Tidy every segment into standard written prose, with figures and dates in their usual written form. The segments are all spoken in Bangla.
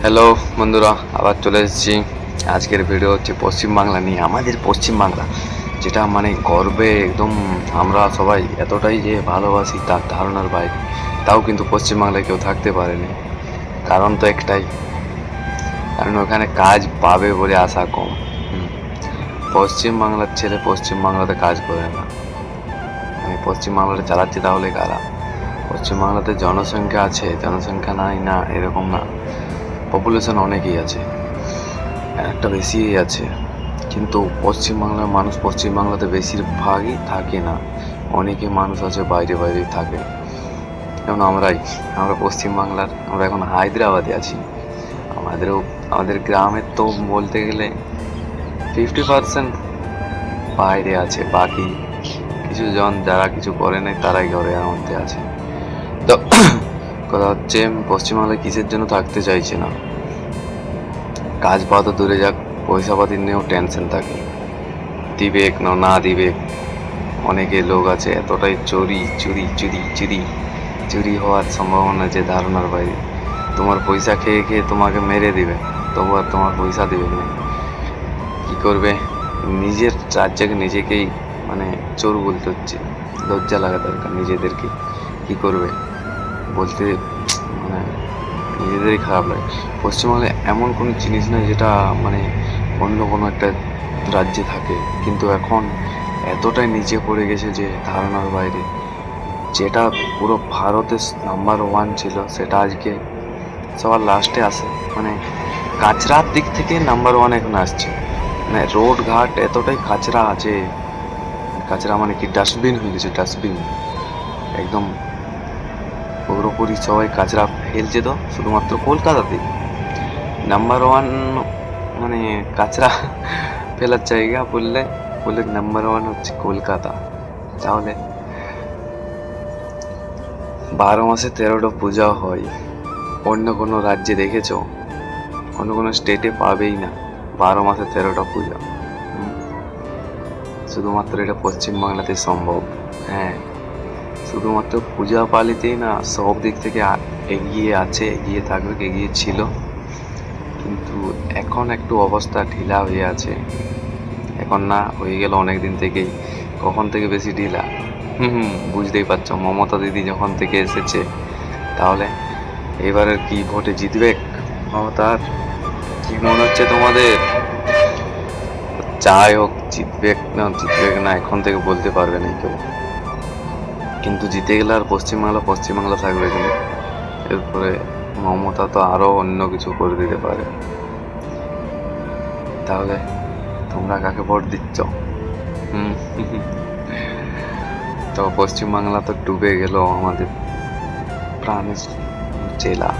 হ্যালো বন্ধুরা, আবার চলে এসেছি। আজকের ভিডিও হচ্ছে পশ্চিমবাংলা নিয়ে। আমাদের পশ্চিমবাংলা যেটা মানে গর্বে একদম, আমরা সবাই এতটাই যে ভালোবাসি তার ধারণার বাইরে। তাও কিন্তু পশ্চিমবাংলায় কেউ থাকতে পারেনি। কারণ তো একটাই, কারণ ওখানে কাজ পাবে বলে আশা কম। পশ্চিমবাংলার ছেলে পশ্চিমবাংলাতে কাজ করে না। আমি পশ্চিমবাংলাটা চালাচ্ছি তাহলে কারা? পশ্চিমবাংলাতে জনসংখ্যা আছে, জনসংখ্যা নাই না এরকম না, পপুলেশন অনেকই আছে, একটা বেশিই আছে। কিন্তু পশ্চিমবাংলার মানুষ পশ্চিমবাংলাতে বেশিরভাগই থাকে না, অনেকে মানুষ আছে বাইরে বাইরেই থাকে। যেমন আমরা পশ্চিমবাংলার, আমরা এখন হায়দ্রাবাদে আছি। আমাদের গ্রামের তো বলতে গেলে 50% বাইরে আছে, বাকি কিছু জন যারা কিছু করে নাই তারাই ঘরের মধ্যে আছে। তো কথা হচ্ছে, পশ্চিমবাংলায় কিসের জন্য থাকতে চাইছে না? কাজ পাওয়া তো দূরে যাক, পয়সা পাতির নিয়েও টেনশন থাকে, দিবে না দিবে। অনেকে লোক আছে এতটাই চুরি চুরি চুরি চুরি চুরি হওয়ার সম্ভাবনা যে ধারণার বাইরে। তোমার পয়সা খেয়ে খেয়ে তোমাকে মেরে দিবে, তবু আর তোমার পয়সা দিবে না। কী করবে? নিজের রাজ্যকে নিজেকেই মানে চোর বলতে হচ্ছে। লজ্জা লাগা দরকার নিজেদেরকে। কী করবে বলতে, মানে নিজেদেরই খারাপ লাগে। পশ্চিমবঙ্গে এমন কোনো জিনিস নয় যেটা মানে অন্য কোনো একটা রাজ্যে থাকে, কিন্তু এখন এতটাই নিচে পড়ে গেছে যে ধারণার বাইরে। যেটা পুরো ভারতের নাম্বার 1 ছিল, সেটা আজকে সবার লাস্টে আসে। মানে কাচরার দিক থেকে নাম্বার 1 এখন আসছে। মানে রোড ঘাট এতটাই কাচরা আছে, কাচরা মানে কি ডাস্টবিন হয়ে গেছে, ডাস্টবিন একদম। পুরোপুরি সবাই কাচরা ফেলছে তো শুধুমাত্র কলকাতাতেই নাম্বার 1। মানে কাচরা ফেলার জায়গা বললে বলে নাম্বার 1 হচ্ছে কলকাতা। তাহলে 12 মাসে 13টা পূজা হয়, অন্য কোনো রাজ্যে দেখেছো? অন্য কোনো স্টেটে পাবেই না 12 মাসে 13টা পূজা। শুধুমাত্র এটা পশ্চিমবাংলাতে সম্ভব। হ্যাঁ, শুধুমাত্র পূজা পালিতেই না সব দিক থেকে এগিয়ে আছে, এগিয়ে থাকবে, এগিয়ে ছিল। কিন্তু এখন একটু অবস্থা ঢিলা হয়ে আছে। এখন না, হয়ে গেল অনেক দিন থেকেই। কখন থেকে বেশি ঢিলা? বুঝতেই পারছো, মমতা দিদি যখন থেকে এসেছে। তাহলে এবারের কি ভোটে জিতবে মমতার? কি মনে হচ্ছে তোমাদের? যাই হোক, জিতবে না এখন থেকে বলতে পারবে না কেউ। কিন্তু জিতে গেলে আর পশ্চিমবাংলা থাকবে কিন্তু। এরপরে মমতা তো আরো অন্য কিছু করে দিতে পারে। তাহলে তোমরা কাকে ভোট দিচ্ছ? হুম তো পশ্চিমবাংলা তো ডুবে গেল, আমাদের প্রাণের জেলা।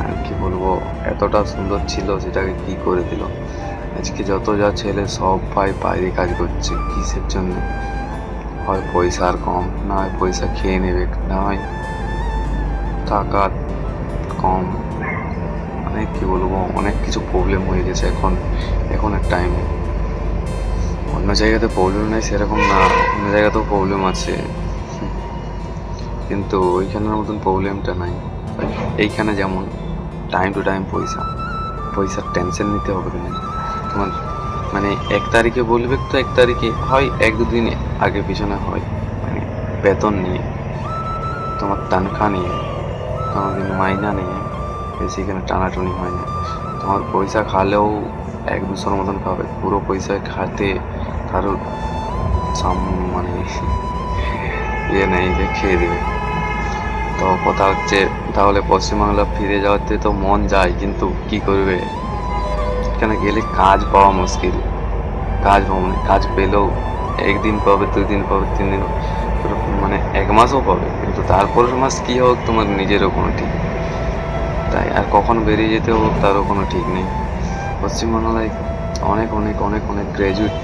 আর কি বলবো, এতটা সুন্দর ছিল, সেটাকে কি করে দিল। আজকে যত যা ছেলে সব বাইরে কাজ করছে, কিসের জন্য? হয় পয়সার কম, না হয় পয়সা খেয়ে নেবে, না হয় টাকা কম। মানে কি বলবো, অনেক কিছু প্রবলেম হয়ে গেছে এখনের টাইমে। অন্য জায়গাতে প্রবলেম নেই সেরকম না, অন্য জায়গাতেও প্রবলেম আছে, কিন্তু ওইখানের মতন প্রবলেমটা নাই। এইখানে যেমন টাইম টু টাইম পয়সার টেনশন নিতে হবে না তোমার। মানে 1 তারিখে বলবে তো 1 তারিখে হয়, 1-2 দিন আগে পিছনে হয়। মানে বেতন নিয়ে, তোমার তনখা নিয়ে, তোমার কিন্তু মাইনা নিয়ে বেশি এখানে টানাটুনি হয় না। তোমার পয়সা খালেও 1-200 মতন পাবে, পুরো পয়সায় খাতে কারোর মানে ইয়ে নেই যে খেয়ে দেবে। তো কথা হচ্ছে, তাহলে পশ্চিমবাংলা ফিরে যাওয়াতে তো মন যায়, কিন্তু কি করবে? এখানে গেলে কাজ পাওয়া মুশকিল। কাজ পেলেও 1 দিন পাবে, 2 দিন পাবে, 3 দিন, মানে 1 মাসও পাবে, কিন্তু তারপরের মাস কি হোক তোমার নিজেরও কোনো ঠিক নেই। তাই আর কখন বেরিয়ে যেতে হোক তারও কোনো ঠিক নেই। পশ্চিমবাংলায় অনেক অনেক অনেক অনেক গ্র্যাজুয়েট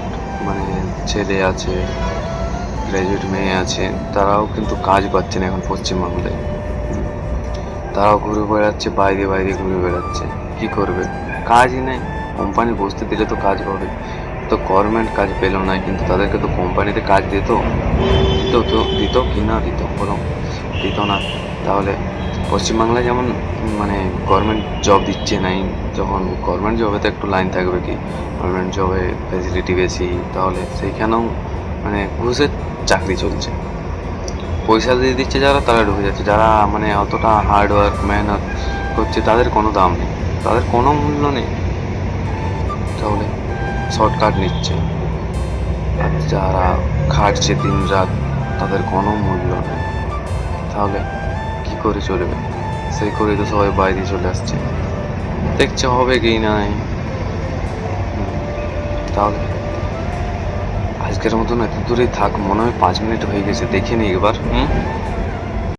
মানে ছেলে আছে, গ্র্যাজুয়েট মেয়ে আছে, তারাও কিন্তু কাজ পাচ্ছে না এখন পশ্চিমবাংলায়। তারাও ঘুরে বেড়াচ্ছে, বাইরে বাইরে ঘুরে বেড়াচ্ছে। কি করবে? কাজই নেই। কোম্পানি বসতে দিলে তো কাজ পাবে। তো গভর্নমেন্ট কাজ পেল না, কিন্তু তাদেরকে তো কোম্পানিতে কাজ দিত কি না দিত বলো? দিত না। তাহলে পশ্চিমবাংলায় যেমন মানে গভর্নমেন্ট জব দিচ্ছে নাই, যখন গভর্নমেন্ট জবে তো একটু লাইন থাকবে, কি গভর্নমেন্ট জবে ফেসিলিটি বেশি, তাহলে সেইখানেও মানে ঘুষের চাকরি চলছে। পয়সা দিয়ে দিচ্ছে যারা, তারা ঢুকে যাচ্ছে। যারা মানে অতটা হার্ড ওয়ার্ক মেহনত করছে তাদের কোনো দাম নেই, তাদের কোনো মূল্য নেই, তাহলে শর্টকাট নিচ্ছে। আর যারা খাটছে দিন রাত, তাদের কোনো মূল্য নেই, তাহলে কি করে চলবে? সেই করে তো সবাই বাইরে চলে আসছে, দেখছে হবে কি নাই। তাহলে আজকের মতন এত দূরেই থাক, মনে হয় 5 মিনিট হয়ে গেছে, দেখে নি একবার।